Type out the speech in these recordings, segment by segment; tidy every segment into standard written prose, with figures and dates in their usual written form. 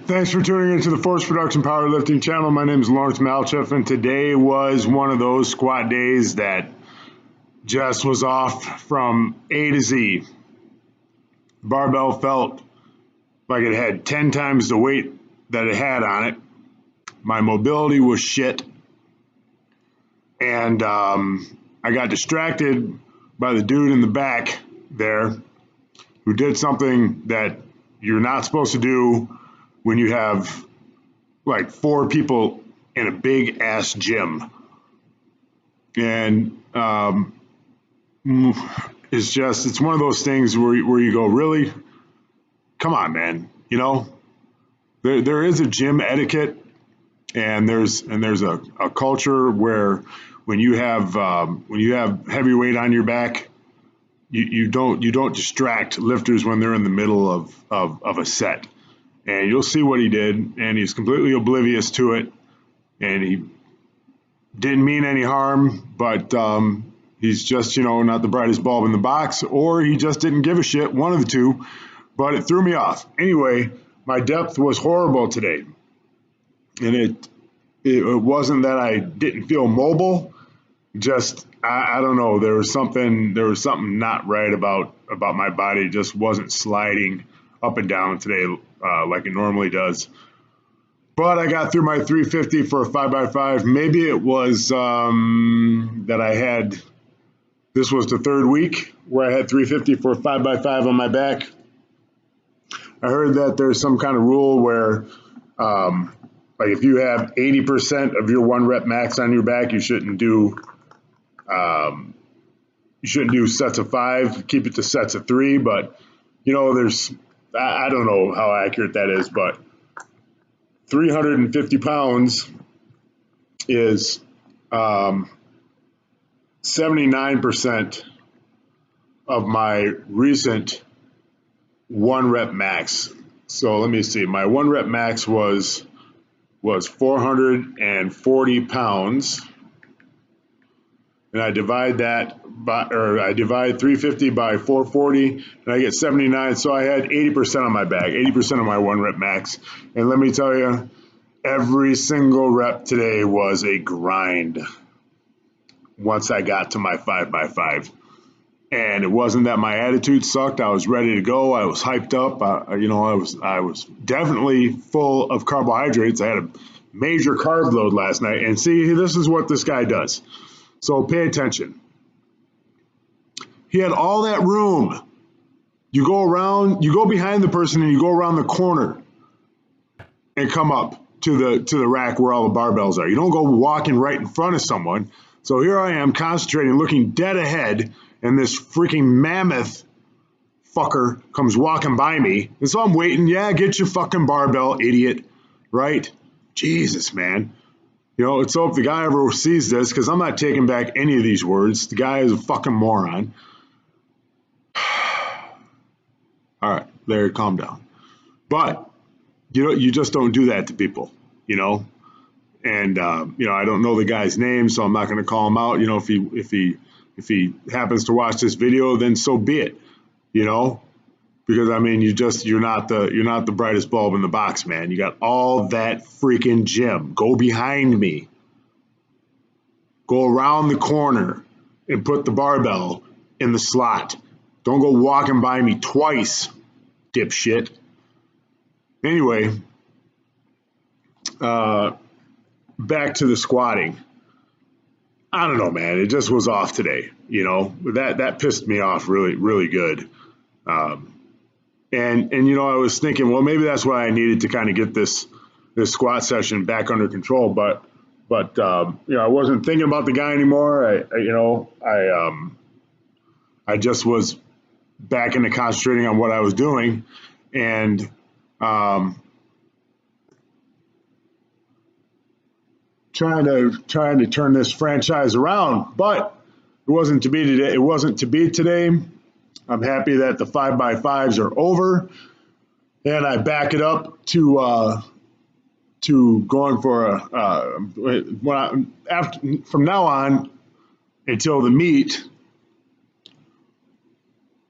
Thanks for tuning into the Force Production Powerlifting channel. My name is Lawrence Malcheff, and today was one of those squat days that just was off from A to Z. Barbell felt like it had 10 times the weight that it had on it. My mobility was shit. And I got distracted by the dude in the back there who did something that you're not supposed to do when you have like 4 people in a big ass gym. And it's one of those things where you go, really? Come on, man. You know, there is a gym etiquette, and there's a culture where when you have heavy weight on your back, you don't distract lifters when they're in the middle of a set. And you'll see what he did, and he's completely oblivious to it, and he didn't mean any harm, but he's just, not the brightest bulb in the box, or he just didn't give a shit, one of the two, but it threw me off. Anyway, my depth was horrible today, and it wasn't that I didn't feel mobile, just, I don't know, there was something not right about my body. It just wasn't sliding up and down today like it normally does. But I got through my 350 for a 5x5. Maybe it was that I had, this was the third week where I had 350 for a 5x5 on my back. I heard that there's some kind of rule where like if you have 80% of your 1 rep max on your back, you shouldn't do sets of 5, keep it to sets of 3. But I don't know how accurate that is, but 350 pounds is 79% of my recent 1 rep max. So let me see. My 1 rep max was 440 pounds. And I divide 350 by 440, and I get 79. So I had 80% on my back, 80% of my 1 rep max. And let me tell you, every single rep today was a grind once I got to my 5x5. And it wasn't that my attitude sucked. I was ready to go. I was hyped up. I was definitely full of carbohydrates. I had a major carb load last night. And see, this is what this guy does. So pay attention. He had all that room. You go behind the person and you go around the corner and come up to the rack where all the barbells are. You don't go walking right in front of someone. So here I am concentrating, looking dead ahead, and this freaking mammoth fucker comes walking by me. And so I'm waiting. Yeah, get your fucking barbell, idiot. Right? Jesus, man. Let's hope the guy ever sees this, because I'm not taking back any of these words. The guy is a fucking moron. All right, Larry, calm down. But, you just don't do that to people, And, I don't know the guy's name, so I'm not going to call him out. If he happens to watch this video, then so be it, Because you're not the brightest bulb in the box, man. You got all that freaking gym. Go behind me. Go around the corner and put the barbell in the slot. Don't go walking by me twice, dipshit. Anyway, back to the squatting. I don't know, man. It just was off today. That pissed me off really, really good. And I was thinking, well, maybe that's why I needed to kind of get this squat session back under control. But I wasn't thinking about the guy anymore. I just was back into concentrating on what I was doing, and trying to turn this franchise around. But it wasn't to be today. It wasn't to be today. I'm happy that the 5x5s are over, and I back it up to going for from now on until the meet.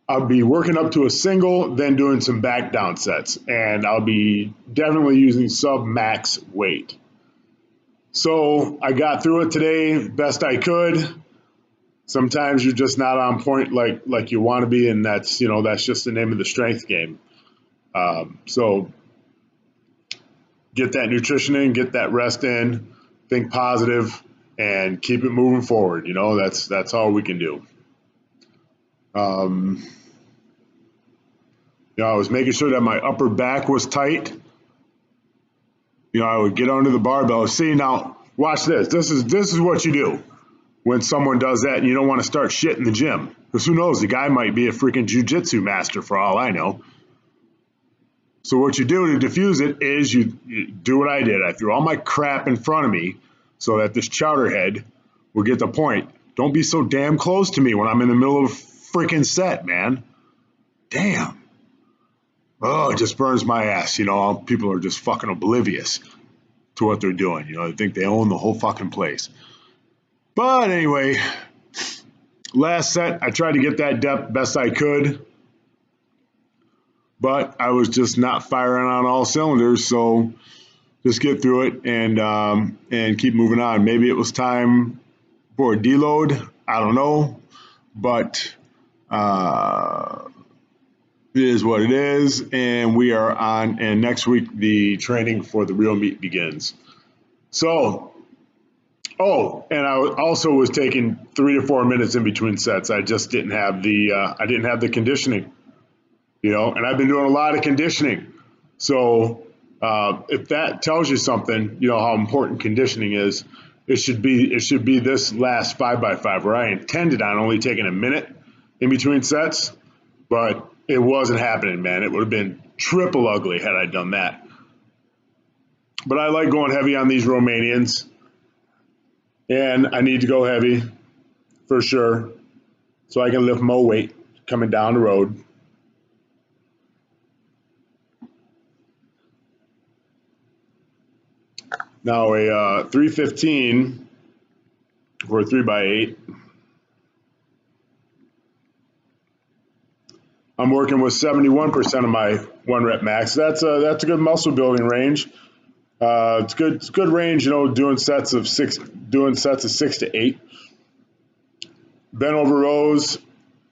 I'll be working up to a single, then doing some back down sets, and I'll be definitely using sub max weight. So I got through it today best I could. Sometimes you're just not on point like you want to be, and that's just the name of the strength game. So get that nutrition in, get that rest in, think positive, and keep it moving forward. That's all we can do. I was making sure that my upper back was tight. I would get under the barbell. See, now watch this. This is what you do when someone does that and you don't want to start shit in the gym. Because who knows, the guy might be a freaking jiu-jitsu master for all I know. So what you do to diffuse it is you do what I did. I threw all my crap in front of me so that this chowderhead will get the point. Don't be so damn close to me when I'm in the middle of a freaking set, man. Damn. Oh, it just burns my ass. People are just fucking oblivious to what they're doing. They think they own the whole fucking place. But anyway, last set, I tried to get that depth best I could, but I was just not firing on all cylinders. So just get through it and keep moving on. Maybe it was time for a deload. I don't know, but it is what it is, and we are on. And next week, the training for the real meet begins. So. Oh, and I also was taking 3 to 4 minutes in between sets. I just didn't have the conditioning, and I've been doing a lot of conditioning. So if that tells you something, how important conditioning is, it should be this last 5x5 where I intended on only taking a minute in between sets, but it wasn't happening, man. It would have been triple ugly had I done that. But I like going heavy on these Romanians. And I need to go heavy for sure so I can lift more weight coming down the road. Now a 315 for a 3x8. I'm working with 71% of my 1 rep max. That's a good muscle building range. It's good range, doing sets of 6 to 8. Bent over rows,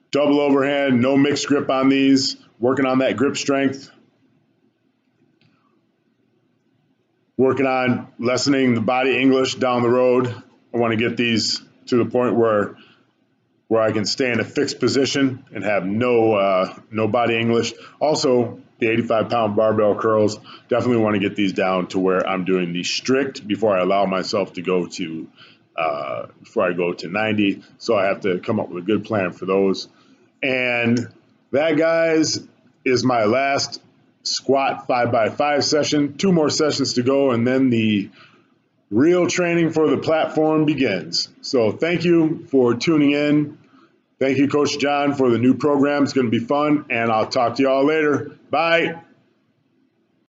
double overhand, no mixed grip on these, working on that grip strength. Working on lessening the body English down the road. I want to get these to the point where I can stay in a fixed position and have no body English. Also, the 85-pound barbell curls, definitely want to get these down to where I'm doing the strict before I allow myself to go to before I go to 90. So I have to come up with a good plan for those. And that, guys, is my last squat 5x5 session. 2 more sessions to go, and then the real training for the platform begins. So thank you for tuning in. Thank you, Coach John, for the new program. It's going to be fun, and I'll talk to you all later. Bye.